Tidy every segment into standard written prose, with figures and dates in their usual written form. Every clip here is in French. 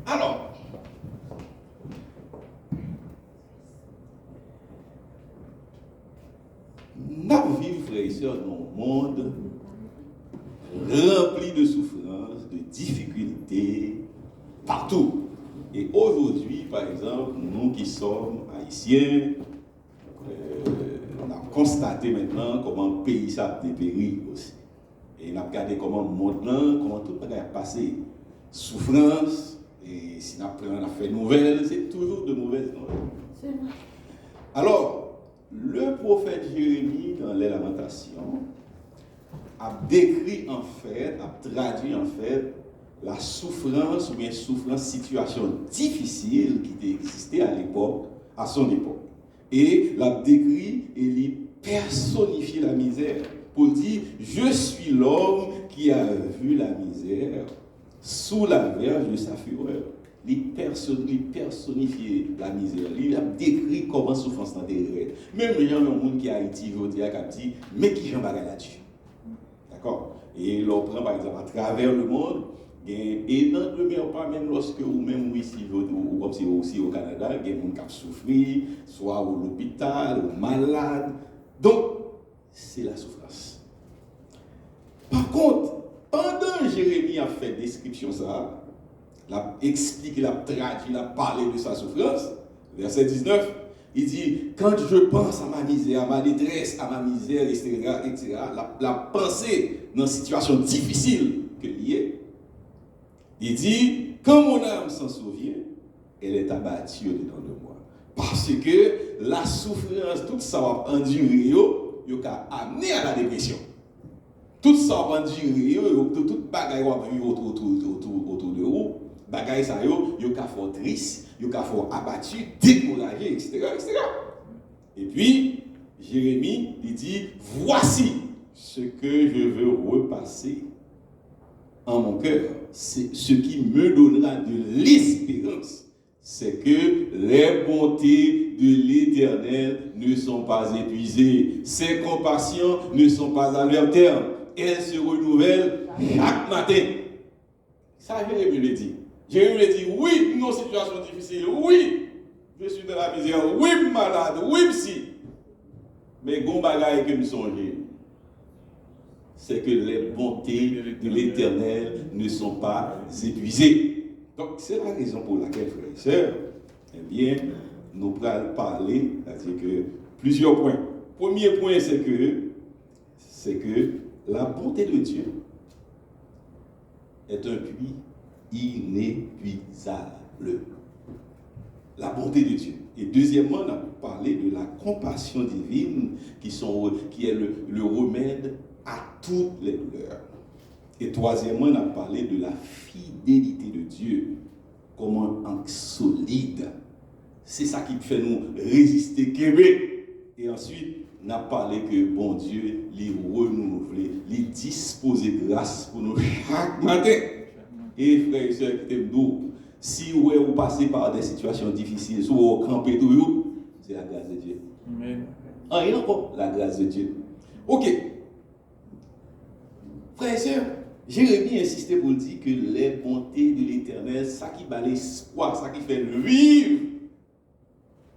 Alors, nous vivons, frères et sœurs, dans un monde rempli de souffrances, de difficultés, partout. Et aujourd'hui, par exemple, nous qui sommes haïtiens, on a constaté maintenant comment le pays a dépéri aussi. Et on a regardé comment le monde, comment tout le monde a passé. Souffrance, et si on a fait nouvelles, c'est toujours de mauvaises nouvelles. Alors, le prophète Jérémie, dans les Lamentations, a décrit en fait, a traduit en fait, la souffrance ou bien souffrance, situation difficile qui existait à l'époque, à son époque. Et l'a décrit et lui personnifié la misère pour dire je suis l'homme qui a vu la misère sous la verge de sa fureur. Il personnifié la misère. Il a décrit comment souffrance dans des rêves. Même les gens dans le monde qui a Haïti, ils dit mais qui j'en bagaille là-dessus. D'accord? Et l'on prend par exemple à travers le monde. Et dans le meilleur pas, même lorsque ou même ici, ou comme si aussi au Canada, il y a des gens qui ont souffert, soit à l'hôpital, ou malade. Donc, c'est la souffrance. Par contre, pendant Jérémie a fait description ça, il a expliqué, il a traduit, il a parlé de sa souffrance, verset 19, il dit, quand je pense à ma misère, à ma détresse, à ma misère, etc., la pensée dans une situation difficile que liée, il dit, quand mon âme s'en souvient, elle est abattue dedans de moi. Parce que la souffrance, tout ça va endurer, il va amener à la dépression. Tout ça va endurer, tout bagaille va venir autour de vous. Bagaille ça, il va faire triste, il va faire abattu, découragé, etc., etc. Et puis, Jérémie, il dit, voici ce que je veux repasser en mon cœur, c'est ce qui me donnera de l'espérance, c'est que les bontés de l'Éternel ne sont pas épuisées, ses compassions ne sont pas à leur terme, elles se renouvellent chaque matin. Ça, Jérémie le dit. Jérémie le dit, oui, nos situations difficiles, oui, je suis dans la misère, oui, malade, oui, psy. Mais gon bagaille que me songez, c'est que les bontés de l'Éternel ne sont pas épuisées. Donc, c'est la raison pour laquelle, frères et sœurs, eh bien, nous allons parler, c'est-à-dire que plusieurs points. Premier point, c'est que la bonté de Dieu est un puits inépuisable. La bonté de Dieu. Et deuxièmement, on a parlé de la compassion divine qui est le remède à toutes les douleurs. Et troisièmement, on a parlé de la fidélité de Dieu comme un ancre solide. C'est ça qui fait nous résister Québec. Et ensuite, on a parlé que bon Dieu les renouveler, les disposer grâce pour nous chaque matin. Et frères et sœurs qui t'aiment nous, si vous passez par des situations difficiles, si vous campez tout, c'est la grâce de Dieu. Amen. Ah, et encore, la grâce de Dieu. Ok. Frères et sœurs, Jérémie insistait pour dire que les bontés de l'Éternel, ça qui bat l'espoir, ça qui fait le vivre,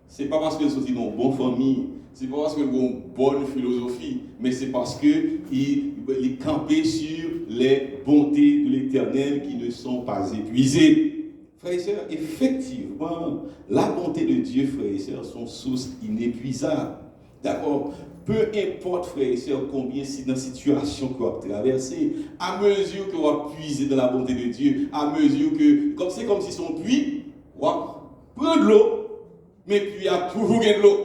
c'est pas parce que sont dans une bonne famille, c'est pas parce que ont une bonne philosophie, mais c'est parce qu'ils campaient sur les bontés de l'Éternel qui ne sont pas épuisées. Frères et sœurs, effectivement, la bonté de Dieu, frères et sœurs, sont sources inépuisables. D'accord? Peu importe, frères et sœurs, combien dans la situation que vous avez traversée, à mesure que vous avez puisé dans la bonté de Dieu, à mesure que, c'est comme si son puits, vous prend de l'eau, mais puis il y a toujours de l'eau.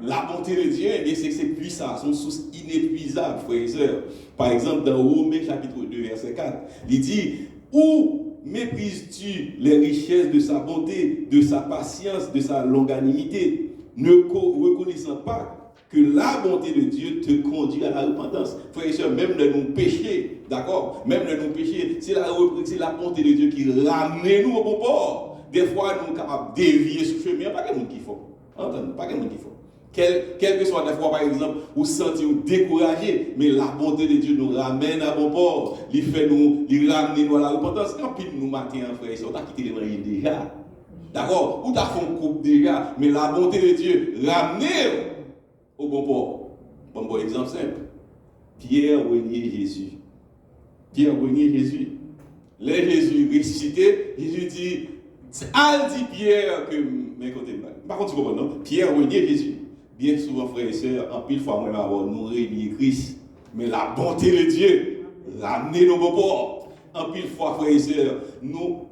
La bonté de Dieu, eh bien, c'est que ces puits, ça sont sources inépuisables, frères et sœurs. Par exemple, dans Romains chapitre 2, verset 4, il dit, où méprises-tu les richesses de sa bonté, de sa patience, de sa longanimité, ne reconnaissant pas que la bonté de Dieu te conduit à la repentance. Frères et sœurs, même le nous péchés, d'accord? Même le nous péchés, c'est la bonté de Dieu qui ramène nous au bon port. Des fois, nous sommes capables de dévier ce chemin. Pas que nous qui faut. Entendez? Pas que nous qui faut. Quel que soit des fois, par exemple, ou sentir découragé, mais la bonté de Dieu nous ramène à bon port. Il fait nous, il ramène nous à la repentance. Quand nous matin, frère, on a quitté l'évangile déjà. D'accord? Ou t'as fait un couple déjà, mais la bonté de Dieu ramène au bon port. Bon exemple simple. Pierre reniait Jésus. Pierre reniait Jésus. Les Jésus ressuscité, Jésus dit, dit Pierre que, mais écoutez, par contre, tu comprends, non? Pierre reniait Jésus. Bien souvent, frères et sœurs, en pile fois, nous réunir Christ, mais la bonté de Dieu, ramener nos beaux ports. En pile fois, frères et sœurs, nous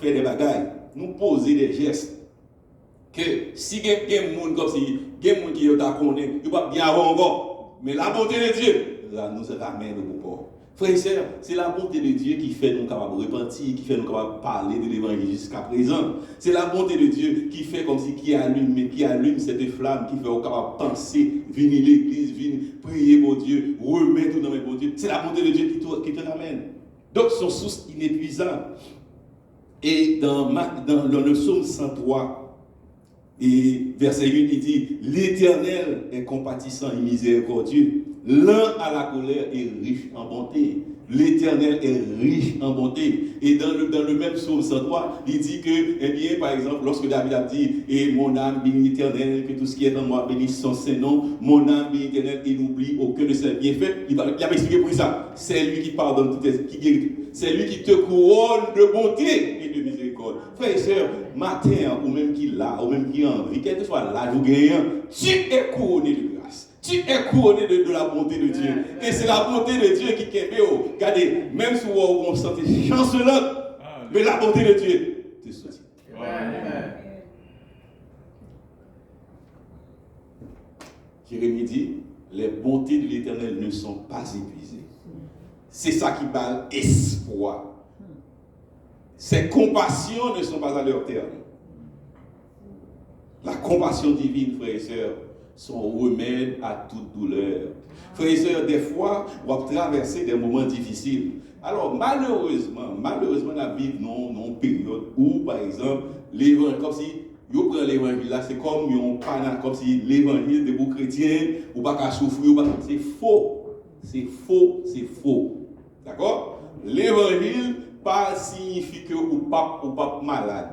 faisons des bagailles, nous poser des gestes. Que si il y a des gens comme si, il y a des gens qui sont connus, ils ne peuvent pas bien avoir encore. Mais la bonté de Dieu, là, nous ramène nos beaux ports. Frères et sœurs, c'est la bonté de Dieu qui fait nous capables de repentir, qui fait nous capables de parler de l'évangile jusqu'à présent. C'est la bonté de Dieu qui fait comme si qui allume cette flamme, qui fait nous capables de penser, venir à l'église, venir prier pour Dieu, remettre tout dans mes pour Dieu. C'est la bonté de Dieu qui te ramène. Donc, son source inépuisable. Et dans le psaume 103, et verset 8, il dit, l'Éternel est compatissant et miséricordieux, lent à la colère et riche en bonté. L'Éternel est riche en bonté. Et dans le même psaume 103, il dit que, eh bien, par exemple, lorsque David a dit, et mon âme bénit l'Éternel, que tout ce qui est en moi bénisse son Saint-Nom, mon âme bénit l'Éternel et n'oublie aucun de ses bienfaits. Il a expliqué pour ça. C'est lui qui pardonne qui guérit. C'est lui qui te couronne de bonté et de miséricorde. Frères et sœurs, matin, ou même qui l'a, ou même qui en vie, quel que soit l'âge ou gagnant, tu es couronné de grâce. Tu es couronné de la bonté de Dieu. Et c'est la bonté de Dieu qui est béo. Regardez, même si on se sent chancelante, mais la bonté de Dieu te soutient. Jérémie dit, les bontés de l'Éternel ne sont pas épuisées. C'est ça qui parle espoir. Ses compassions ne sont pas à leur terme. La compassion divine, frères et sœurs, son remède à toute douleur. Frères et sœurs, des fois, on va traverser des moments difficiles. Alors, malheureusement, la Bible, non, une période où, par exemple, l'évangile, comme si, vous prenez l'évangile là, c'est comme si l'évangile de vous chrétiens, ou pas qu'à souffrir, c'est faux. C'est faux, c'est faux. D'accord? L'évangile, pas signifie que vous pas malade.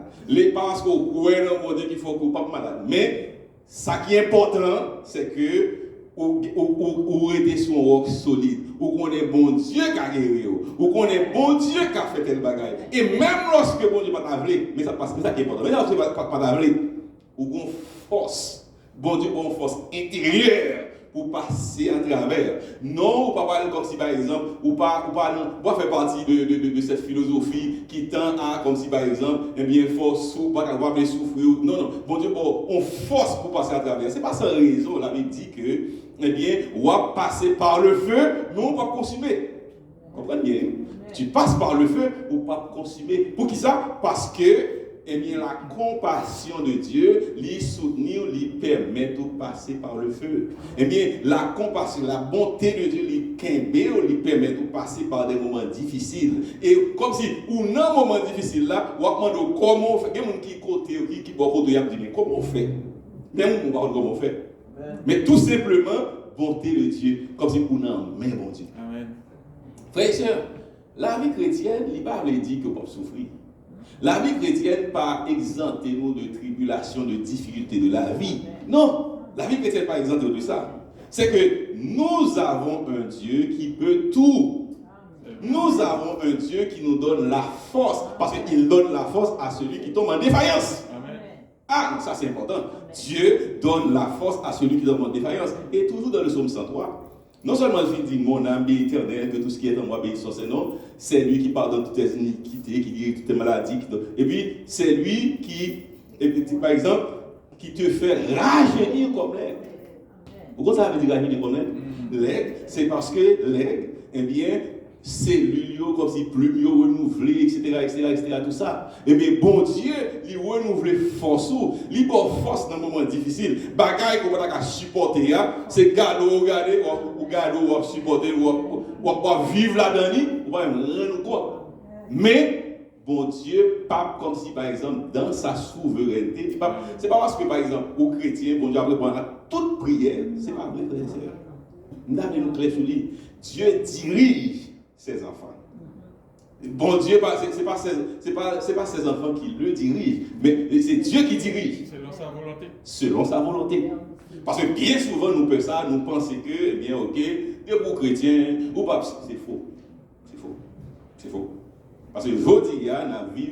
Parce que vous croyez dans mon Dieu qu'il faut que vous pas malade. Mais, ce qui est important, c'est que vous êtes sur un roc solide. Vous connaissez bon Dieu qui a guéri. Vous connaissez bon Dieu qui a fait tel bagaille. Et même lorsque bon Dieu n'a pas t'avlé, mais ça passe, c'est ça qui est important. Mais lorsque bon Dieu n'a pas t'avlé, vous avez une force. Bon Dieu a une force intérieure pour passer à travers. Non, ou pas parler comme si par exemple, ou pas faire partie de cette philosophie qui tend à, comme si par exemple, eh bien, force ou pas capable de souffrir. Non, bon Dieu, on force pour passer à travers. C'est pas sans raison, la Bible dit que, eh bien, on va passer par le feu, mais on va pas consumer. Comprenez bien? Tu passes par le feu ou pas consumer. Pour qui ça? Parce que, eh bien, la compassion de Dieu, lui soutenir, lui permet de passer par le feu. Eh bien, la compassion, la bonté de Dieu, lui permet de passer par des moments difficiles. Et comme si, ou dans un moment difficile là, on va demander comment on fait. Il y a des gens qui côté, qui vont côté, comment on fait? Même on va comment on fait. Mais tout simplement, bonté de Dieu, comme si on a main bon Dieu. Amen. Frères et sœurs, la vie chrétienne, il ne va pas dire que vous souffrir. La vie chrétienne pas exempter nous de tribulations, de difficultés de la vie. Non, la vie chrétienne pas exempter de ça. C'est que nous avons un Dieu qui peut tout. Nous avons un Dieu qui nous donne la force, parce qu'il donne la force à celui qui tombe en défaillance. Amen. Ah, ça c'est important. Dieu donne la force à celui qui tombe en défaillance. Et toujours dans le psaume 103, non seulement il dit mon âme est éternelle, que tout ce qui est en moi bénisse son Saint-Nom, c'est lui qui pardonne toutes tes iniquités, qui guérit toutes tes maladies. Et puis, c'est lui qui, par exemple, qui te fait rajeunir comme l'aigle. Pourquoi ça veut dire rajeunir comme l'aigle? L'aigle, c'est parce que l'aigle, eh bien, cellules comme si plus mieux renouvelé, etc., tout ça. Et bien, bon Dieu, il renouvelle force, il donne force dans un moment difficile. Bagaille qu'on va supporter, c'est garder, ou supporter, ou vivre là-dedans, ou va rendre compte. Mais, bon Dieu, pas comme si, par exemple, dans sa souveraineté, c'est pas parce que, par exemple, aux chrétiens, bon Dieu a répondre à toute prière, c'est pas vrai, frère et sœur. Nous avons clair sur lui. Dieu dirige ses enfants. Bon Dieu, c'est pas ses enfants qui le dirigent, mais c'est Dieu qui dirige. Selon sa volonté. Selon sa volonté. Parce que bien souvent, nous faisons ça, nous pensons que, eh bien, ok, des beaux chrétiens, ou pas, c'est faux. C'est faux. C'est faux. Parce que aujourd'hui,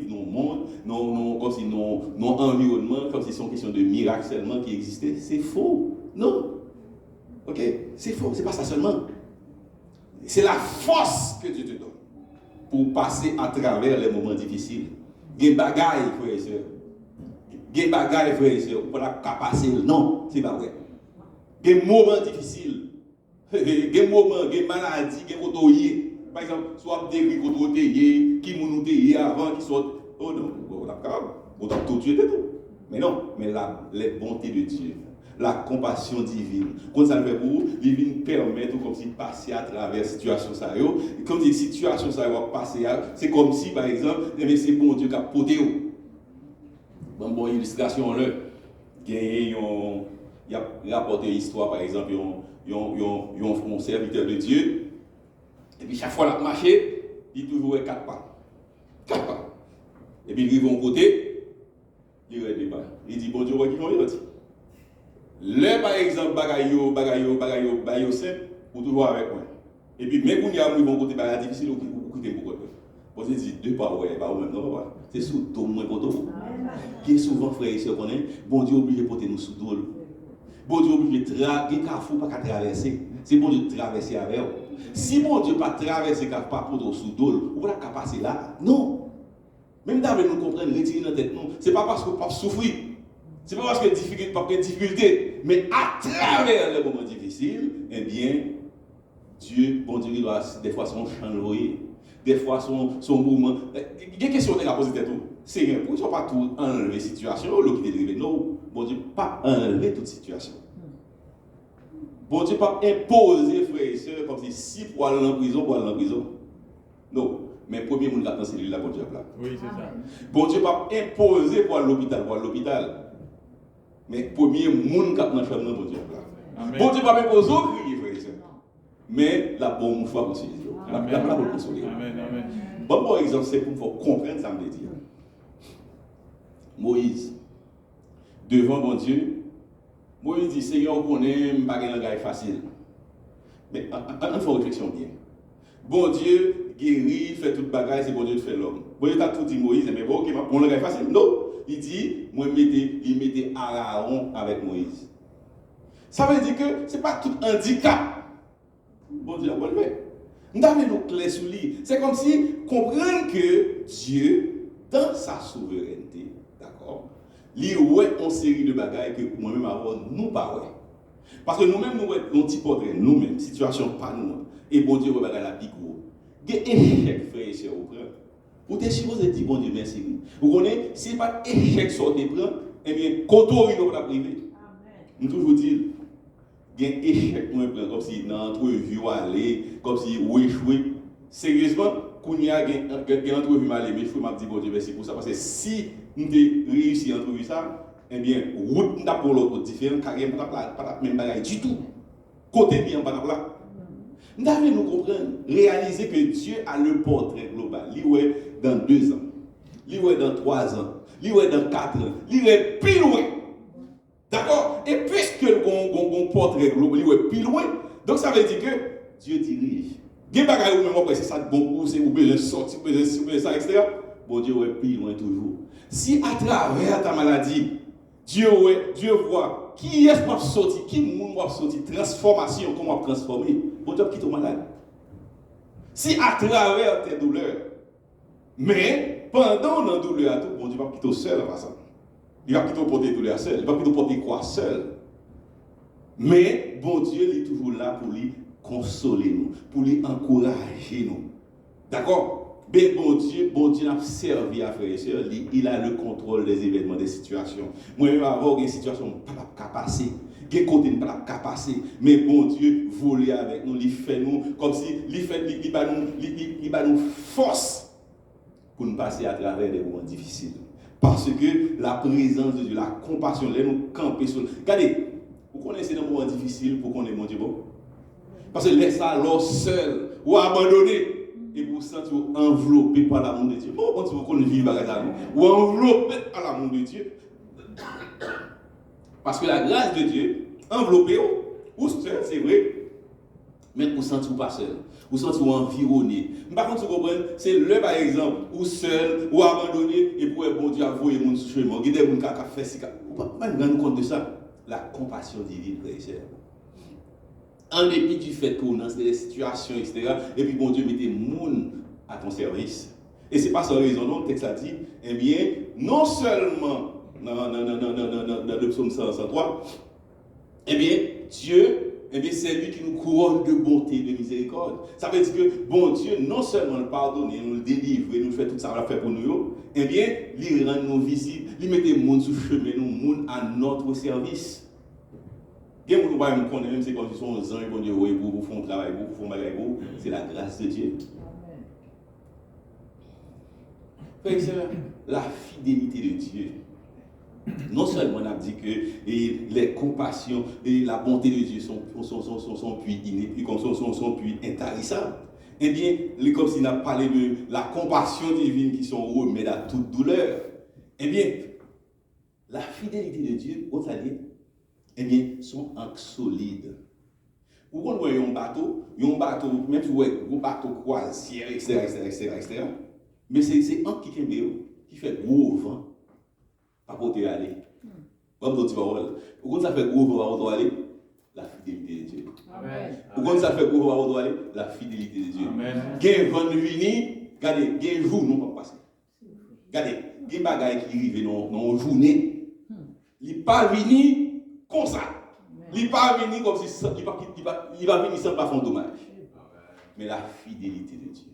nous vivons dans le monde, comme si nos environnement, comme si c'est une question de miracle seulement qui existait. C'est faux. Non. Ok? C'est faux. C'est pas ça seulement. C'est la force que Dieu te donne pour passer à travers les moments difficiles. Il y a des bagailles, frères et sœurs. Il y a des bagailles, frères et sœurs, pour la passer. Non, c'est pas vrai. Il y a des moments difficiles. Il y a des moments, il y a des maladies, il y a des autorités. Par exemple, soit des riz contre qui m'ont été avant, qui sont. Oh non, on a tout tué de tout. Mais non, mais les bontés de Dieu, la compassion divine, quand ça le fait pour vous, divine permet tout comme si passer à travers situation ça yo, comme si situation ça va passer, c'est comme si par exemple, c'est bon Dieu qui a porté vous. Bon illustration là, il a rapporté l'histoire par exemple, il y a un serviteur de Dieu. Et puis chaque fois qu'il a marché, il toujours 4 pas. 4 pas. Et puis il arrive au côté, il ne pas. Il dit, bon Dieu, qui vont y retirer. Là, par exemple, bagayo simple, ou toujours avec moi. Et puis, même quand il y a un côté bagaille difficile, ou quitter beaucoup de temps. Vous avez dit, 2 pas, ouais, pas même, non, c'est sous tout moins pour tout. Qui est souvent, frère et sœur, bon Dieu obligé de porter nous sous dol. Bon Dieu obligé de traverser, pas qu'à traverser. C'est bon Dieu de traverser avec vous. Si mon Dieu pas traverser pas pour sous dol, ou pas passer là. Non. Même d'ailleurs nous comprendre retirer dans tête nous, c'est pas parce que pas souffrir. C'est pas parce que difficulté pas difficulté, mais à travers les moments difficiles, eh bien Dieu, bon Dieu, il doit des fois son changer, des fois son mouvement. Il y a une question de la poser tout. C'est rien. Pourquoi ne pas tout enlever situation, l'eau qui est arrivée. Non, bon Dieu pas enlever toute situation. Bon Dieu pas imposer, frères et sœurs, comme si pour aller en prison, pour aller en prison. Non. Mais premier monde qui a dans cellule là, bon Dieu là. Oui, c'est ça. Bon Dieu pas imposer pour aller à l'hôpital, pour aller à l'hôpital. Mais premier monde qui a dans chambre, bon Dieu là. Bon Dieu pas imposer, frères et sœurs. Mais la bonne foi conseille. La bonne consoler. Amen, amen. Bon exemple, c'est pour comprendre ça me dire. Moïse, devant bon Dieu, Moïse dit, Seigneur, on connaît, je ne vais pas facile. Mais on fait réflexion bien. Bon Dieu guérit, fait toute bagaille, c'est bon Dieu qui fait l'homme. Bon Dieu t'a tout dit Moïse, mais bon, ok, on le facile. Non, il dit, il mettait Aaron avec Moïse. Ça veut dire que ce n'est pas tout handicap. Bon Dieu a pas le fait. Nous avons nos clés sur lui. C'est comme si comprendre que Dieu, dans sa souveraineté, d'accord, il y a une série de bagailles que moi-même avant nous pas ouais. Parce que nous-mêmes nous avons un petit portrait, nous-mêmes, situation pas nous. Et bon Dieu va la pique. Il y a un échec, frère et sœur, vous êtes supposé dire bon Dieu merci. Vous connaissez, si ce n'est pas échec sur tes plans, eh bien, quand on va la priver. Nous toujours dire, il y a un échec, comme si dans l'entrevue, aller, comme si vous échouez. Sérieusement, quand il y a une entrevue mal aimée, il faut me dire bon Dieu merci pour ça. Parce que si nous avons réussi à entrevue ça, eh bien, route n'a pour l'autre différent, car il n'y a pas même bagaille du tout. Côté bien, pas là. Nous devons nous comprendre, réaliser que Dieu a le portrait global. Il est dans 2 ans, il est dans 3 ans, il est dans 4 ans, il est plus loin. D'accord? Et puisque le portrait global, il est plus loin, donc ça veut dire que Dieu dirige. Il y a des choses où même c'est ça de bon coup, c'est où besoin de sortir, besoin de ça, etc. Bon Dieu est plus loin toujours. Si à travers ta maladie, Dieu voit qui est-ce qui va sortir, qui va sortir, transformation, comment on va transformer, bon Dieu quitte au malade. Si à travers tes douleurs, mais pendant la douleur, bon Dieu va quitter seul en passant. Il va quitter porter douleur seul, il va quitter porter quoi seul. Mais bon Dieu est toujours là pour lui consoler nous, pour lui encourager nous. D'accord? Mais bon Dieu a servi à frères et sœurs, il a le contrôle des événements, des situations. Moi-même, avoir une situation, pas passer. Des côtés ne pas passer. Mais bon Dieu voler avec nous, il fait nous, comme si il va nous force pour nous passer à travers des moments difficiles. Parce que la présence de Dieu, la compassion, là nous camper sur. Regardez, vous connaissez des moments difficiles pour qu'on ait mon Dieu bon. Parce que laisse ça alors seul ou abandonné. Et vous sentez enveloppé par l'amour de Dieu. Bon, quand vous connaissez vivre avec ça, ou enveloppé par l'amour de Dieu. Parce que la grâce de Dieu, enveloppé ou seul, c'est vrai, mais vous sentez pas seul. Vous sentez environné. Par contre, vous comprenez, c'est le par exemple, ou seul, ou abandonné, et pour bon Dieu avouer mon chemin. Vous avez des gens qui ont fait ça. Vous ne pouvez pas rendre compte de ça. La compassion divine, frère et sœur. En dépit du fait qu'on est dans des situations, etc., et puis bon Dieu mette des gens à ton service. Et ce n'est pas sans raison, non, le texte a dit, eh bien, non seulement dans le psaume 103, eh bien, Dieu, eh bien, c'est lui qui nous couronne de bonté et de miséricorde. Ça veut dire que, bon Dieu, non seulement nous pardonne, nous le délivre, nous fait tout ça, on l'a fait pour nous, eh bien, il rend nous visibles, il met des gens sur le chemin, nous, à notre service. Et vous ne pouvez pas me connaître, même si quand ils sont aux anges, bon Dieu, vous font un travail, vous font un bagage, c'est la grâce de Dieu. Frère, la fidélité de Dieu. Non seulement on a dit que les compassions et la bonté de Dieu sont puis intarissables. Eh bien, comme s'il n'a parlé de la compassion divine qui sont remèdes à toute douleur. Eh bien, la fidélité de Dieu, on s'est dit, eh bien, sont ancres solides. Vous voyez un bateau, même si vous voyez un bateau croisière, etc. Mais c'est un qui fait gros vent à porter aller. Comme d'autres paroles. Pourquoi ça fait gros vent à porter aller? La fidélité de Dieu. Amen. Pourquoi ça fait gros vent à porter aller? La fidélité de Dieu. Gain vent vini, regardez, gain jour non pas passer. Regardez, gain bagaille qui arrive dans une journée. Il pas vini comme ça. Il n'est pas venu comme si il va venir sans pas faire dommage. Mais la fidélité de Dieu.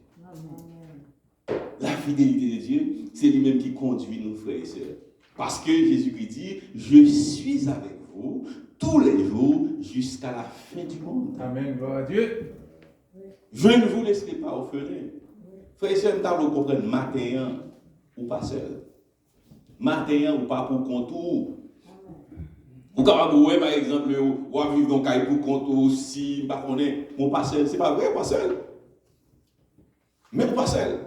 La fidélité de Dieu, c'est lui-même qui conduit nos frères et sœurs. Parce que Jésus-Christ dit, je suis avec vous tous les jours jusqu'à la fin du monde. Amen, gloire à Dieu. Je ne vous laisserai pas orphelin. Frères et sœurs, nous comprendre matin ou pas seul. Matin ou pas pour contour. Ou quand vous voyez par exemple, ou à vivre dans le caille pour compte aussi, on pas seul, c'est pas vrai, pas seul. Même pas seul.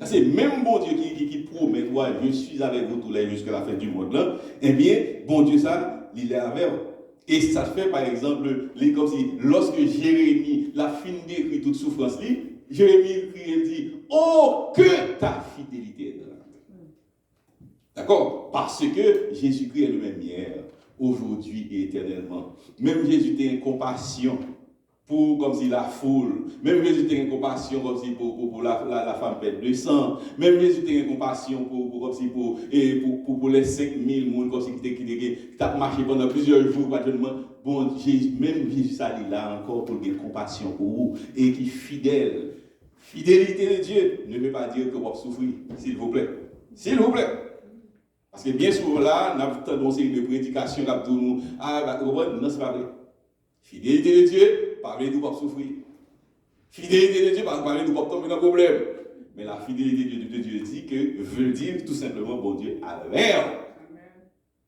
C'est même bon Dieu qui promet, je suis avec vous tous les jusqu'à la fin du monde là. Eh bien, bon Dieu ça, il est avec vous. Et ça fait par exemple, comme si lorsque Jérémie l'a fini d'écrire toute souffrance, Jérémie dit, oh que ta fidélité est là. D'accord? Parce que Jésus-Christ est le même hier, aujourd'hui et éternellement. Même Jésus était en compassion pour comme si la foule. Même Jésus était en compassion comme si pour la femme perte de sang. Même Jésus était en compassion comme si pour les 5000 personnes comme si qui t'a marché pendant plusieurs jours. Bon, même Jésus ça dit là encore pour avoir compassion pour vous et qui fidèle. Fidélité de Dieu ne veut pas dire que vous souffrez, s'il vous plaît. S'il vous plaît. Parce que bien souvent là, nous avons tendance à une prédication qui nous non, c'est pas vrai. Fidélité de Dieu, parlez de pas souffrir. Fidélité de Dieu, parlez de pas tomber dans le problème. Mais la fidélité de Dieu dit que veut dire tout simplement bon Dieu à l'air.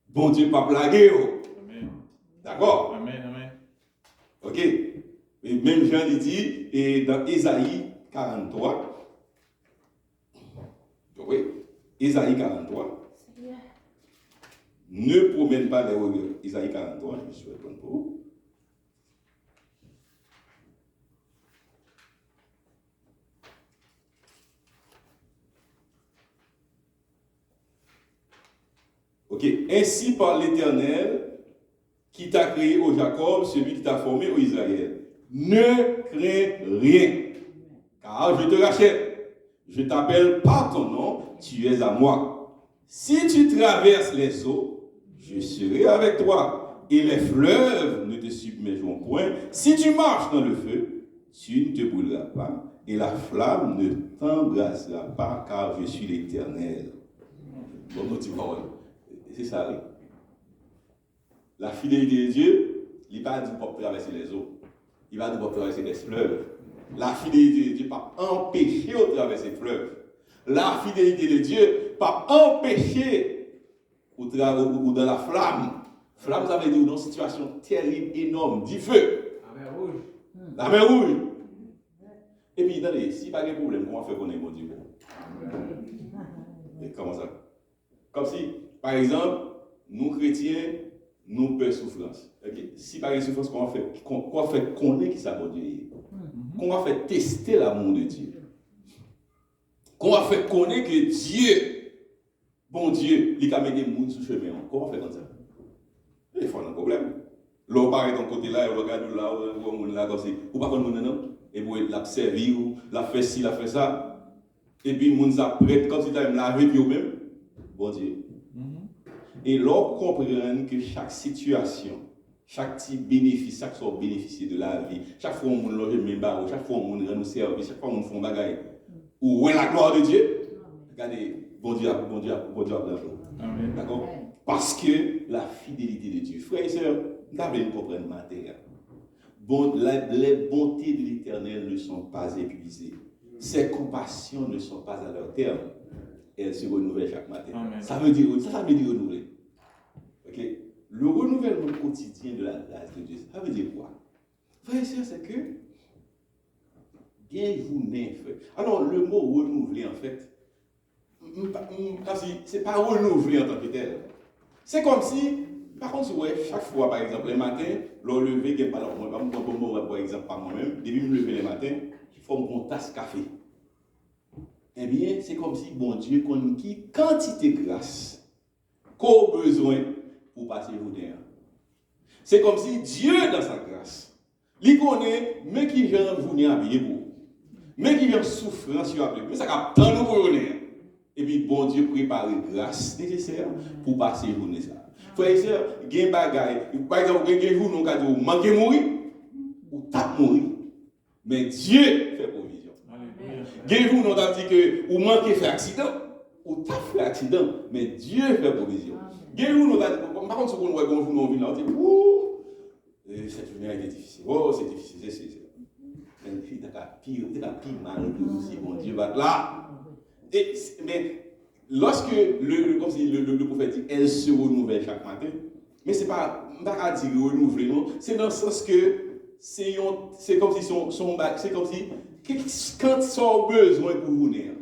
Bon Dieu pas blaguer. Amen. D'accord? Amen. Ok. Et même Jean dit, et dans Ésaïe 43, oui, Ésaïe 43, ne promène pas les regards. Isaïe 43, je suis répondre pour vous. Ok. Ainsi parle l'Éternel qui t'a créé au Jacob, celui qui t'a formé au Israël. Ne crains rien, car je te rachète. Je t'appelle par ton nom, tu es à moi. Si tu traverses les eaux, je serai avec toi, et les fleuves ne te submergeront point. Si tu marches dans le feu, tu ne te brûleras pas, et la flamme ne t'embrasera pas, car je suis l'Éternel. Bon, tu vois, c'est ça, oui. La fidélité de Dieu, il ne va pas dire pour traverser les eaux, il va dire pour traverser les fleuves. La fidélité de Dieu ne va pas empêcher de traverser les fleuves. La fidélité de Dieu pas empêcher ou dans la flamme. Flamme, ça veut dire une situation terrible, énorme, du feu. La mer rouge. La mer rouge. Et puis, attendez, si pas de problème, comment faire connaître mon Dieu? Et comment ça? Comme si, par exemple, nous chrétiens, nous peur souffrance. Okay? Si par exemple souffrance, comment faire connaître qui ça bon Dieu? Comment faire tester l'amour de Dieu? Comment faire connaître que Dieu, bon Dieu, il a mis des gens sur le chemin? Comment faire comme ça? Il faut un problème. L'on parle de ton côté là, on regarde là, on là comme ça. Ou pas qu'on non? Et puis l'a servi ou l'a fait ci, l'a fait ça. Et puis moun ça prête comme si tu as lavé puis même. Bon Dieu. Et l'on comprend que chaque situation, chaque petit bénéfice, chaque soit bénéficier de la vie, chaque fois on loge même barreau, chaque fois on rend nous service, chaque fois on fait bagaille. Ou la gloire de Dieu. Regardez, bon Dieu, bon Dieu, bon Dieu. Amen. D'accord? Parce que la fidélité de Dieu. Frères et sœurs, nous devons comprendre matin. Bon, les bontés de l'Éternel ne sont pas épuisées. Ses compassions ne sont pas à leur terme. Elles se renouvellent chaque matin. Amen. Ça veut dire renouveler. Okay? Le renouvellement quotidien de la grâce de Dieu, ça veut dire quoi? Frères et sœurs, c'est que bien vous n'êtes fait. Alors, le mot renouveler, en fait, c'est pas renouveler en tant que tel. C'est comme si, par contre, ouais, chaque fois, par exemple, le matin, le lever, je ne sais pas, par exemple, par moi-même, depuis me lever le matin, il faut une tasse de café. Eh bien, c'est comme si, bon Dieu, qu'on qui quantité de grâce qu'on a besoin pour passer journée. C'est comme si Dieu, dans sa grâce, il connaît, mais qui vient vous habiller pour. Mais qui vient souffrance sur la mais ça a tant de journée. Et puis, bon Dieu prépare grâce nécessaire pour passer journée ça. Frères et sœurs, il y a des bagailles. Par exemple, il y a des jours où vous manquez de mourir, ou tape mourir. Mais Dieu fait provision. Il y a des jours où on a dit que vous manquez de faire accident, ou tape fait accident, mais Dieu fait provision. Il y a des jours où on a dit, par contre, si on voit qu'on joue dans on dit, ouh, cette journée a été difficile. Oh, c'est difficile, c'est. Il y a pire mal aussi, mon Dieu va là. Mais lorsque le prophète dit, elle se renouvelle chaque matin, mais c'est pas à dire renouveler, non, c'est dans le sens que c'est comme si c'est comme si quand ils ont besoin pour vous venir,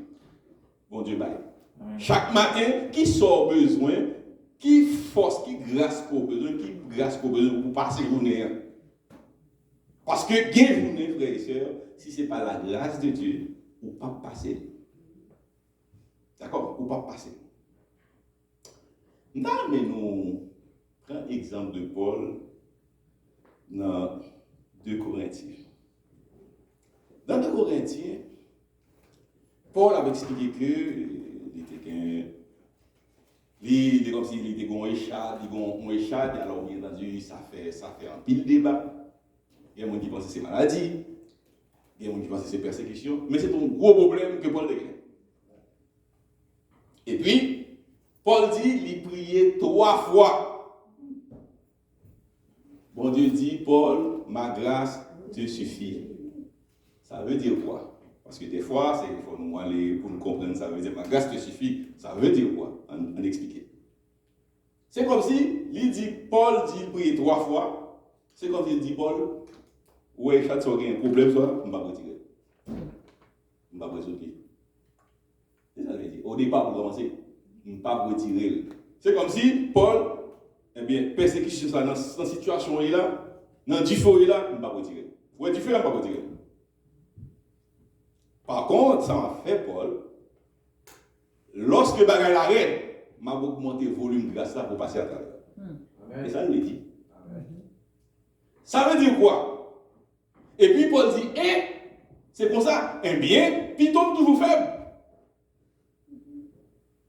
bon Dieu baille. Chaque matin, qui sort besoin, qui force, qui grâce qu'on besoin, pour passer journée. Parce que gain journée, frères et sœurs, si ce n'est pas la grâce de Dieu, ou pas passer. D'accord? Ou pas passer. Non, mais nous prenons l'exemple de Paul dans 2 Corinthiens. Dans 2 Corinthiens, Paul avait expliqué il était comme s'il était un échade, alors bien entendu, ça fait un pile débat. Il y a des gens qui pensent que c'est maladie, il y a des gens qui pensent que c'est persécution, mais c'est un gros problème que Paul déclare. Et puis, Paul dit, il priait 3 fois. Bon Dieu dit, Paul, ma grâce te suffit. Ça veut dire quoi? Parce que des fois, il faut nous aller pour nous comprendre, ça veut dire, ma grâce te suffit. Ça veut dire quoi? On explique. C'est comme si, Paul dit, il priait 3 fois. C'est comme s'il dit, Paul, ouais, chaque fois qu'il y a un problème, on ne va pas retirer. On ne va pas résoudre. C'est ça que je dis. Au départ, pour commencer, on ne va pas retirer. C'est comme si Paul, eh bien, persécution ça dans cette situation-là, dans du feu là, on ne va pas retirer. Ouais, du feu, on ne va pas retirer. Par contre, ça m'a fait Paul, lorsque bagaille l'arrête, m'a augmenté le volume de grâce là pour passer à travers. Et ça, il le dit. Ça veut dire quoi? Et puis Paul dit, c'est pour ça, un bien, puis tombe toujours faible.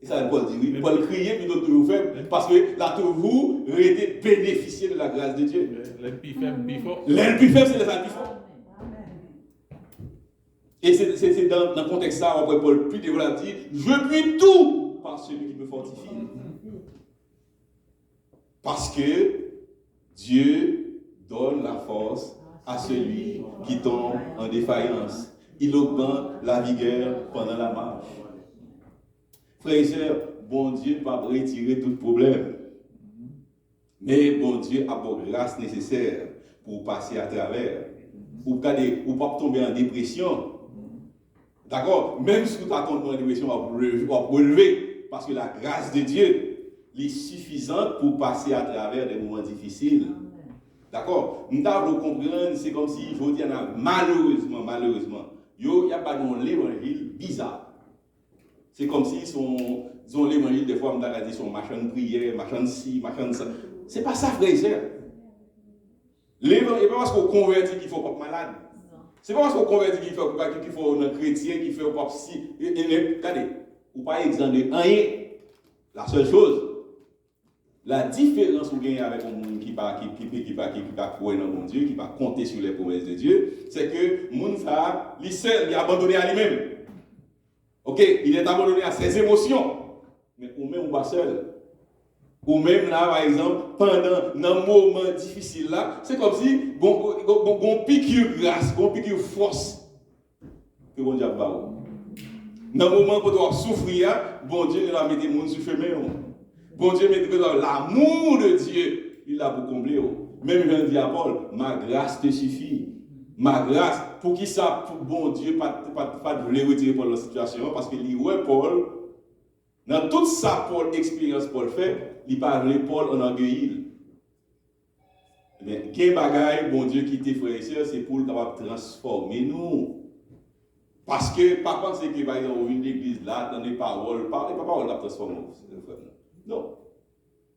Et ça, Paul dit, oui, Paul criait, puis tombe toujours faible, parce que là, vous été bénéficié de la grâce de Dieu. L'aile plus faible, plus fort. L'aile plus faible, c'est les ailes plus fortes. Et c'est dans le contexte ça, après Paul plus développé, dit, je puis tout par celui qui me fortifie. Parce que Dieu donne la force à celui qui tombe en défaillance. Il augmente la vigueur pendant la marche. Frères et sœurs, bon Dieu va retirer tout problème. Mais bon Dieu a pour grâce nécessaire pour passer à travers. Ou pas tomber en dépression. D'accord? Même si tu as tombé en dépression, tu vas relever. Parce que la grâce de Dieu est suffisante pour passer à travers des moments difficiles. D'accord? Nous devons comprendre, c'est comme si, je vous dis, malheureusement, il n'y a pas de l'évangile bizarre. C'est comme si son l'évangile, des fois, on a dit son machin de prière, machin de ci, machin de ça. C'est pas ça, frère et sœur. L'évangile, pas parce qu'on convertit qu'il faut pas être malade. C'est pas parce qu'on convertit qu'il faut un chrétien, qu'il faut pas si. Regardez, ou pas exemple de rien. La seule chose, la différence que vous gagnez avec un monde qui va croire dans mon Dieu, qui va compter sur les promesses de Dieu, c'est que le monde ça, il est abandonné à lui-même. Ok, il est abandonné à ses émotions. Mais ou même on va seul. Ou même là, par exemple, pendant un moment difficile là, c'est comme si on piqûre grâce, on piqûre force que bon Dieu a pas. Dans le moment où on doit souffrir, bon Dieu il a mis des gens sur le chemin. Bon Dieu met l'amour de Dieu, il a pour combler. Même il dit à Paul, ma grâce te suffit. Ma grâce, pour qui ça, pour bon Dieu, pas de retirer Paul dans la situation, parce que ouais, Paul, dans toute sa expérience Paul fait, il parle Paul en orgueil. Eh bien, quel bagaille, bon Dieu, qui t'est frère et soeur, c'est pour le capable transformer nous. Parce que, pas penser que, par exemple, une église là, dans les paroles, pas paroles qui transformer. Non.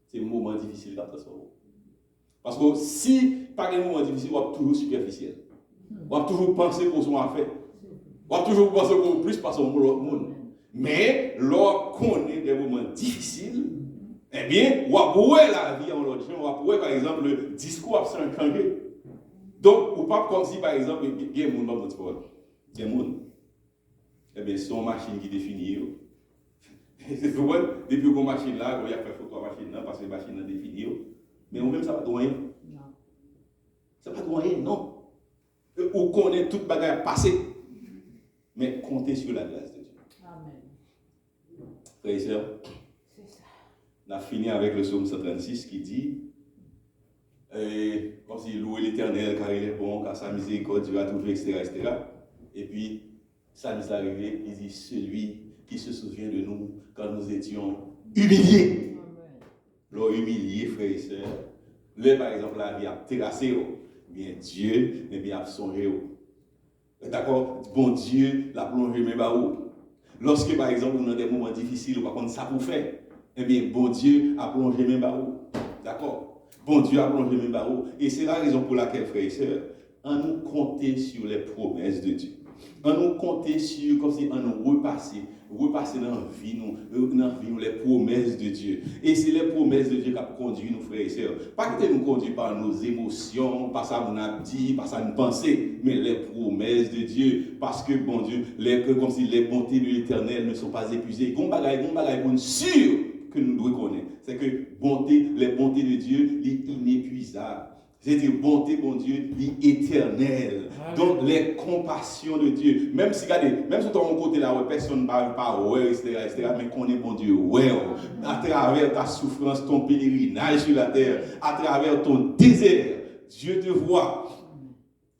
C'est un moment difficile à transformer. Parce que si, par un moment difficile, on va toujours superficiel. On va toujours penser qu'on soit fait. On va toujours penser qu'on plus parce qu'on est monde. Mais, lorsqu'on connaît des moments difficiles, eh bien, on va pouvoir la vie en l'autre. On va pouvoir, par exemple, le discours a changé. Donc, ou pas comme si, par exemple, il y a un monde dans votre sport. Il y a un monde. Eh bien, c'est une machine qui définit. Depuis qu'on machine là, on y a fait photo à machine là, parce que la machine a défini. Mais on même ça va de rien. Non. Ça va de rien, non. On connaît toute bagarre passée. Mais comptez sur la grâce de Dieu. Amen. Frères et sœurs, on a fini avec le psaume 136 qui dit comme si louer l'Éternel car il est bon, car sa miséricorde durera toujours, etc., etc. Et puis, ça nous est arrivé, il dit celui qui se souvient de nous quand nous étions humiliés. L'ont humilié, frères et sœurs. Là, par exemple, la vie a terrassé, bien Dieu, mais bien a songé. D'accord? Bon Dieu l'a plongé même à où. Lorsque, par exemple, on a des moments difficiles, par contre, ça pour faire, eh bien, bon Dieu a plongé même à où. D'accord? Bon Dieu a plongé même à où. Et c'est la raison pour laquelle, frères et sœurs, on nous compter sur les promesses de Dieu. On nous compter sur, comme si on nous repasser dans la vie, nous, les promesses de Dieu. Et c'est les promesses de Dieu qui ont conduit nos frères et sœurs. Pas que nous conduit par nos émotions, par ça nous a dit, par ça nous pensée, mais les promesses de Dieu. Parce que, bon Dieu, comme si les bontés de l'Éternel ne sont pas épuisées. Gon bagaille pour sûr que nous devons connaître. C'est que les bontés de Dieu, sont inépuisables. C'est-à-dire, bonté, bon Dieu, éternelle. Donc, les compassions de Dieu. Même si, regardez, même si ton côté là, personne ne parle pas, ouais, etc., mais qu'on est bon Dieu, ouais, à travers ta souffrance, ton pèlerinage sur la terre, à travers ton désert, Dieu te voit.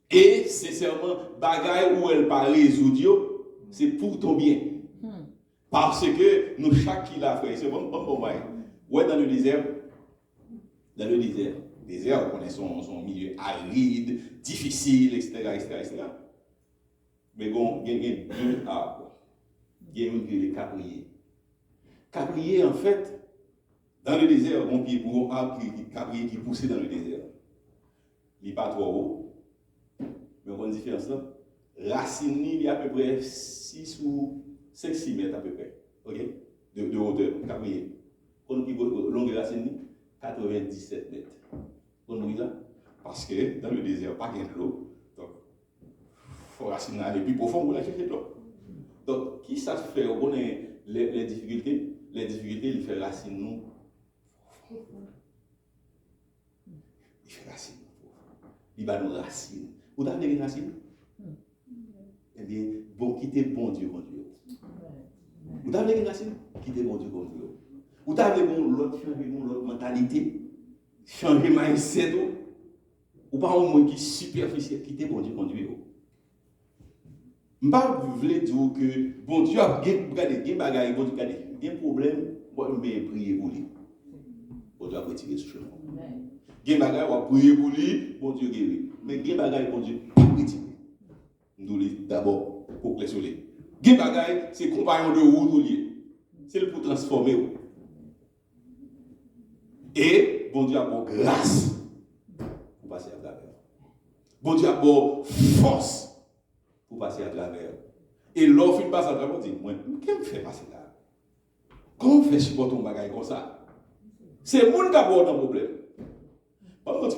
Et, sincèrement, bagaille où elle parle résoudre, c'est pour ton bien. Parce que nous, chaque qui l'a fait, c'est bon, ouais, dans le désert, désert, on connaît son milieu aride, difficile, etc. Mais bon, il y a deux arbres. Il y a une qui est le cabrier. Cabrier, en fait, dans le désert, on a un arbre cabrier qui pousse dans le désert. Il n'est pas trop haut, mais on a une différence là. Racine, il y a à peu près 6 ou 5-6 mètres à peu près, ok, de hauteur, cabrier. Longueur racine, 97 mètres. Parce que dans le désert, pas de l'eau. Donc, il faut raciner aller plus profond pour aller chercher de l'eau. Donc, qui ça se fait? On connaît les difficultés. Les difficultés, il fait racine nous. Il fait racine nous. Il va nous racine. Vous avez des racines? Eh bien, bon, quittez bon Dieu, mon Dieu. Vous avez des racines? quitter mon Dieu comme Dieu. Ou t'avez l'autre changer l'autre mentalité, changer mindset ou pas un monde qui est superficiel, quitter mon Dieu comme Dieu. Je ne veux pas dire que bon Dieu a des bagages, bon Dieu a des problèmes, moi je vais prier pour lui. Bon Dieu a retiré ce chemin. Il y a des bagages, on va prier pour lui, bon Dieu guérit. Mais il y a des bagages, bon Dieu pas retiré. Nous d'abord pour les soleils. Il y a des bagages, c'est compagnon de route, c'est le pour transformer. Et bon Dieu a bon grâce pour passer à travers. Bon Dieu a bon force pour passer à travers. Et l'offre, il passe à travers, on dit, moi, qu'est-ce que je fais passer là? Comment on fait supporter un bagage comme ça? C'est le monde qui a un problème. Par contre,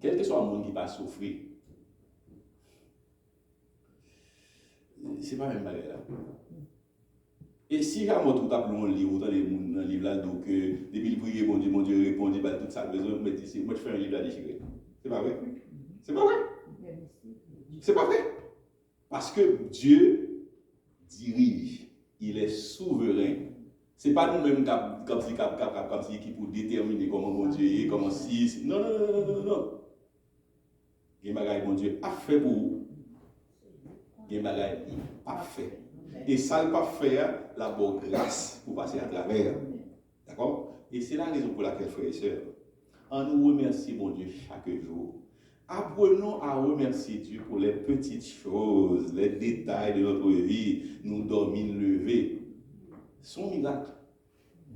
quel que soit le monde qui va souffrir, c'est pas même bagage là. Et si jamais tout a un livre, dans les livres là, donc, depuis le prier, mon Dieu répond, tout ça, besoin, moi je fais un livre à déchirer. C'est pas vrai? C'est pas vrai? C'est pas vrai? Parce que Dieu dirige, il est souverain. C'est pas nous-mêmes comme si qui pour déterminer comment mon Dieu est, comment si. Non. Il y a des bagages mon Dieu a fait pour vous. Il y a des bagages pas fait. Et ça ne pas faire la bonne grâce pour passer à travers. D'accord? Et c'est la raison pour laquelle, frères et sœurs, on nous remercie mon Dieu chaque jour. Apprenons à remercier Dieu pour les petites choses, les détails de notre vie. Nous dormir, lever. Son miracle.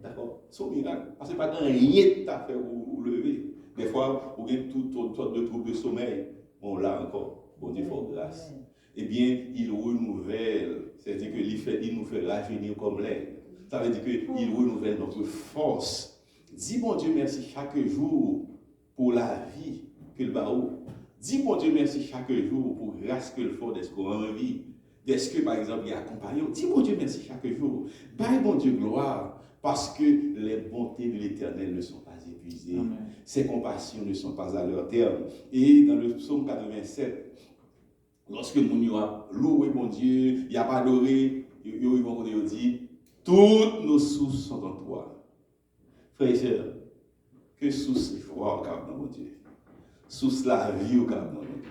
D'accord? Son miracle. Parce que pas de rien à faire ou lever. Des fois, vous avez toute sorte de troubles de sommeil. On l'a encore. Bon Dieu, faut grâce. Eh bien, il renouvelle. C'est-à-dire qu'il nous fait rajeunir comme l'air. Ça veut dire qu'il renouvelle notre force. Dis bon Dieu merci chaque jour pour la vie qu'il va où. Dis bon Dieu merci chaque jour pour grâce qu'il faut d'être en vie. D'est-ce que par exemple il y a compagnon. Dis bon Dieu merci chaque jour. Bye bon Dieu gloire. Parce que les bontés de l'Éternel ne sont pas épuisées. Amen. Ses compassions ne sont pas à leur terme. Et dans le psaume 87, lorsque nous avons loué mon Dieu, il n'y a pas adoré, ils vont dire toutes nos sources sont en toi. Frères et sœurs, que source joie au cap dans mon Dieu, source la vie au cap dans mon Dieu,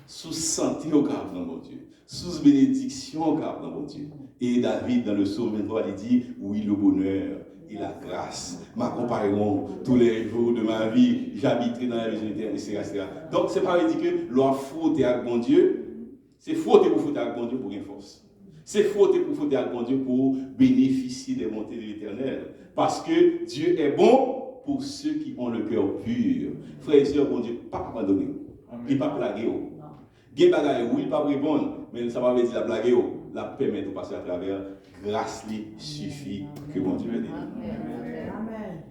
source santé au cap dans mon Dieu, source bénédiction au cap dans mon Dieu. Et David, dans le psaume 23, il dit oui, le bonheur et la grâce m'accompagneront tous les jours de ma vie, j'habiterai dans la maison éternelle, etc. Donc, c'est pas dire que l'on faute avec mon Dieu. C'est faute pour foutre avec bon Dieu pour une force. C'est faute pour foutre avec bon Dieu pour bénéficier des montées de l'Éternel. Parce que Dieu est bon pour ceux qui ont le cœur pur. Frères et sœurs, bon Dieu, pas abandonner. Il ne pas blaguer. Il ne pas répondre, mais ça va dire la blaguer. La permettre de passer à travers. Grâce lui suffit que bon Dieu aide. Amen.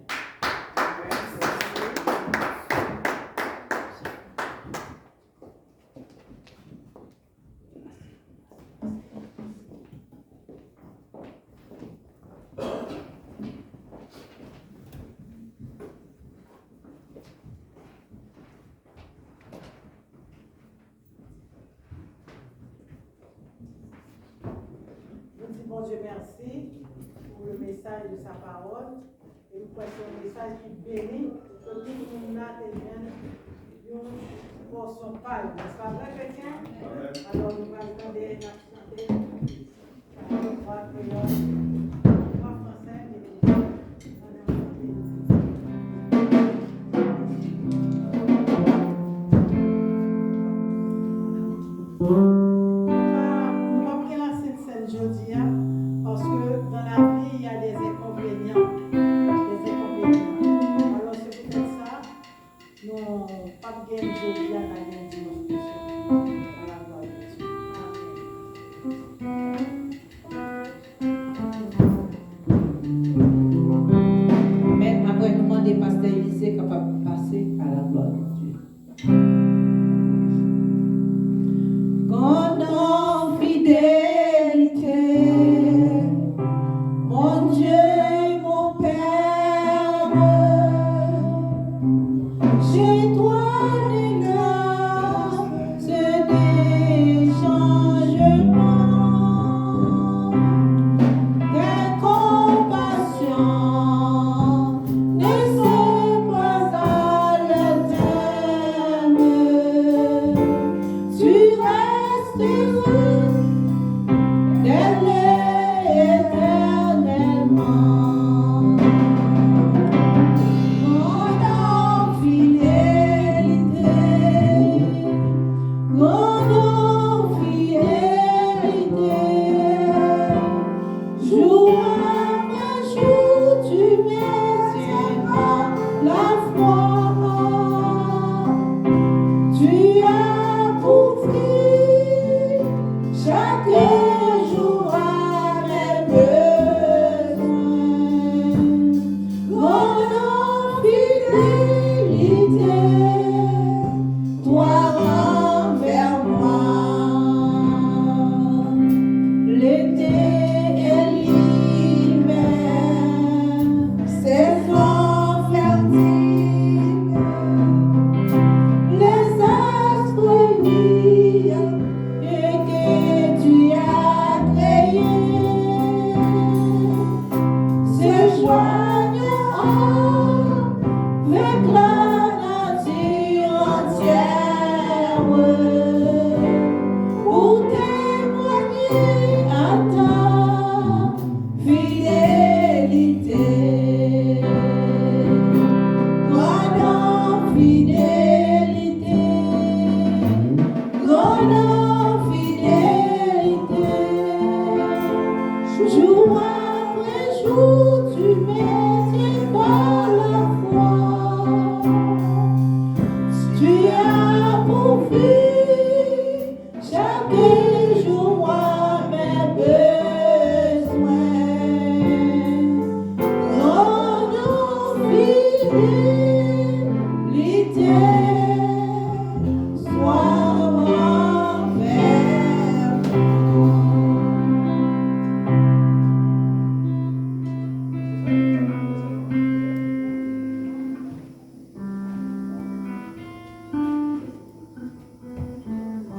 Bon Dieu, merci pour le message de sa parole. Et nous croyons que c'est un message qui bénit que tout le monde a une portion paille. N'est-ce pas vrai, chrétien? Alors, nous allons attendre et chanter. Trois créoles, trois français et parce que dans la vie, il y a des inconvénients. Alors, c'est peut-être ça, nous pas de gain de à la dimension. À la gloire de Dieu. Amen. Jour après jour, tu m'étais par la foi. Tu as pourvu chaque jour à mes besoins. Rendons fidélité, sois envers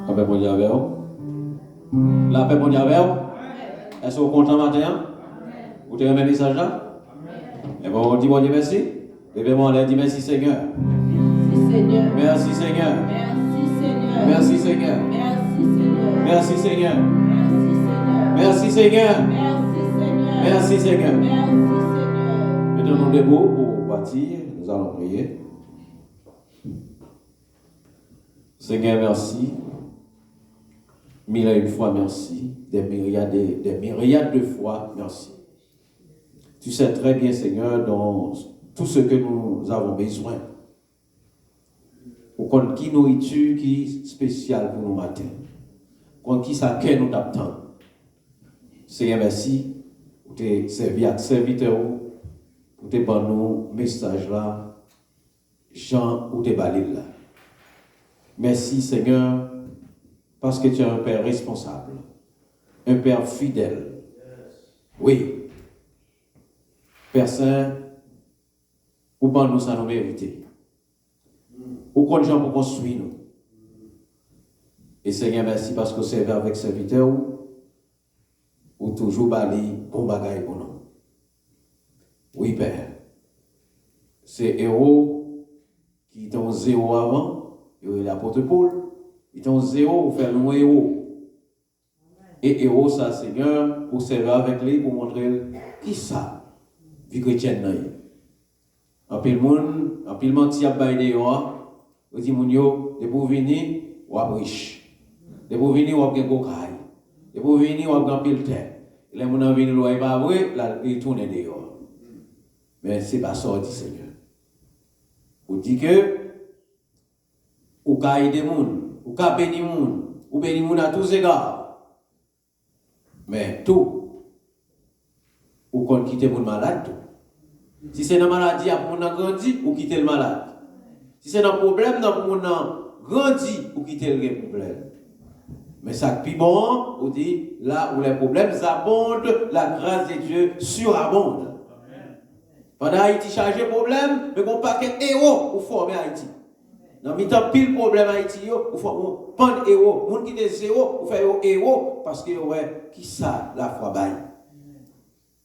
La paix mondiale avec vous. La paix mondiale avec vous. Est-ce que vous êtes content matin? Vous avez un message là? Et bon, on dit bon Dieu merci. Levez-moi, on dit merci Seigneur. Merci Seigneur. Merci Seigneur. Merci Seigneur. Merci Seigneur. Merci Seigneur. Merci Seigneur. Merci Seigneur. Merci Seigneur. Mettons-nous debout pour bâtir. Nous allons prier. Seigneur, merci. Mille et une fois merci. Des myriades de fois merci. Tu sais très bien, Seigneur, dans tout ce que nous avons besoin. Pour qu'on qui nourriture qui spéciale pour nous matin. Qu'on qui ça que nous t'attend. Seigneur, merci pour tes serviteurs, pour tes bons messages là, Jean ou tes balises là. Merci Seigneur, parce que tu es un Père responsable, un Père fidèle. Oui. Père Saint, ou pas nous ça nous mériter. Ou qu'on gens pour construire nous. Et Seigneur, merci parce que c'est avec serviteur ou toujours bali bon bagaille pour nous. Oui, Père. C'est héros qui étaient zéro avant, et l'apôtre Paul, ils étaient zéro pour faire nous héros. Et héros, ça, Seigneur, pour servir avec lui, pour montrer qui ça. Vie chrétienne. En pile monde, en pile menti à bailler dehors, on dit mon yo, de pour venir ou à riche. De pour venir ou à gen cocaille. De pour venir ou à gen pile terre. Les gens qui viennent loin pas vrai, là ils tournent dehors. Mais c'est pas ça dit Seigneur. On dit que ou ka aider moun, ou ka bénir moun, ou bénir moun à tous égards. Mais tout ou qu'on quitte moun malade tout. Si c'est une maladie, pour nous grandir, ou quitter le malade. Si c'est un problème, pour nous grandir, ou quitter le problème. Mais ça qui est bon, on dit, là où les problèmes abondent, la grâce de Dieu surabonde. Pendant Haïti chargé problème, mais on pas qu'un héros pour former Haïti. Dans le temps, pile problème Haïti, il faut prendre héros. Les gens qui sont zéro, il faut faire héros, parce que, ouais, qui ça, la foi baille.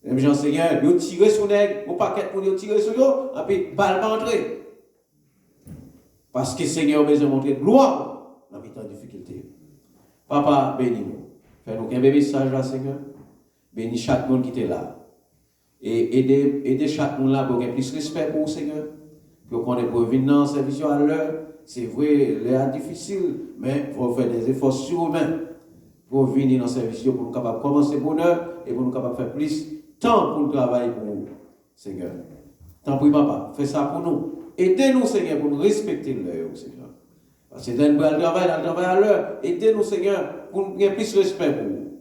Même Jean Seigneur, ils tirent sur nègre, ou pas qu'être pour ils tirent sur eux, et puis balle entrer. Parce que Seigneur a besoin de montrer gloire dans les temps de difficulté. Papa, bénis-nous. Fais-nous un message là, Seigneur. Bénis chaque monde qui est là. Et aidez chaque monde là pour qu'il y ait plus de respect pour vous, Seigneur. Pour qu'on ait pour venir dans le service à l'heure. C'est vrai, l'heure difficile, mais il faut faire des efforts surhumains pour venir dans le service pour nous capables de commencer bonheur et pour nous capables de faire plus. Tant pour le travail pour nous, Seigneur. Tant pour papa, fais ça pour nous. Aidez-nous, Seigneur, pour nous respecter l'heure, Seigneur. Parce que dans le travail à l'heure, aidez-nous, Seigneur, pour nous avoir plus de respect pour nous.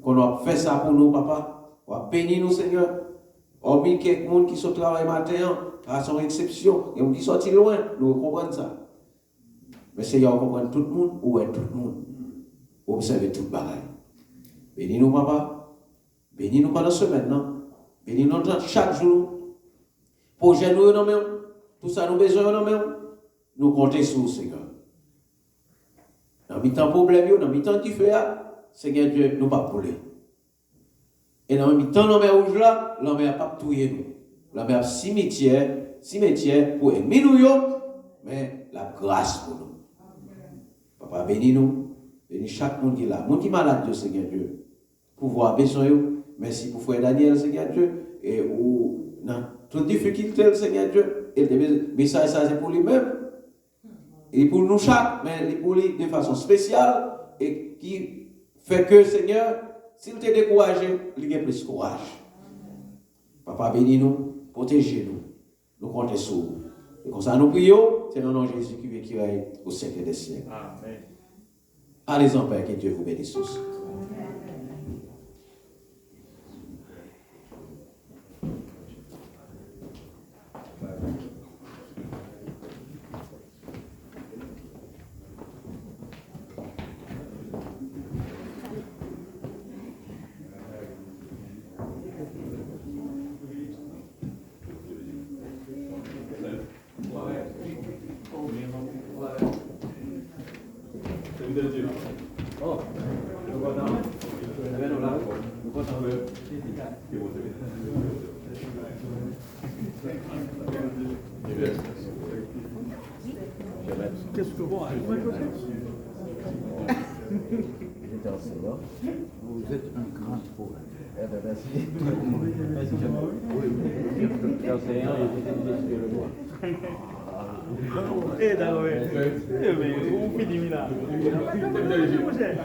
Qu'on a fait ça pour nous, papa. On va bénir nous, Seigneur. Hormis quelqu'un qui sont au travail matin, à son exception, et on dit sortir loin, nous comprenons ça. Mais Seigneur, on comprend tout le monde, où est tout le monde. Observez tout le bagaille. Bénis-nous, papa. Bénis-nous pendant ce semaine, non? Bénis-nous chaque jour. Projet nous, non, tout ça nous besoin, non, nous comptons sur vous, Seigneur. Dans le temps problème, dans le temps qui fait, Seigneur Dieu, nous pas pouler. Et dans le temps, l'homme rouge là, l'homme n'a pas tué nous. L'homme a cimetière pour aimer nous, mais la grâce pour nous. Papa, bénis-nous. Bénis chaque monde qui est là. Monde qui est malade, Seigneur Dieu. Pour voir besoin. Merci pour frère Daniel, Seigneur Dieu. Et où, dans toute difficulté, Seigneur Dieu. Et le message, ça, c'est pour lui-même. Et pour nous chaque, mais pour lui de façon spéciale. Et qui fait que, Seigneur, s'il t'est découragé, il a plus courage. Papa, bénis-nous, protégez-nous. Nous comptons sur vous. Et comme ça, nous prions, c'est le nom de Jésus qui vécura au siècle des siècles. Amen. Allez en paix, que Dieu vous bénisse tous. Qu'est-ce que vous Vous êtes un grand poète. Merci. D'accord.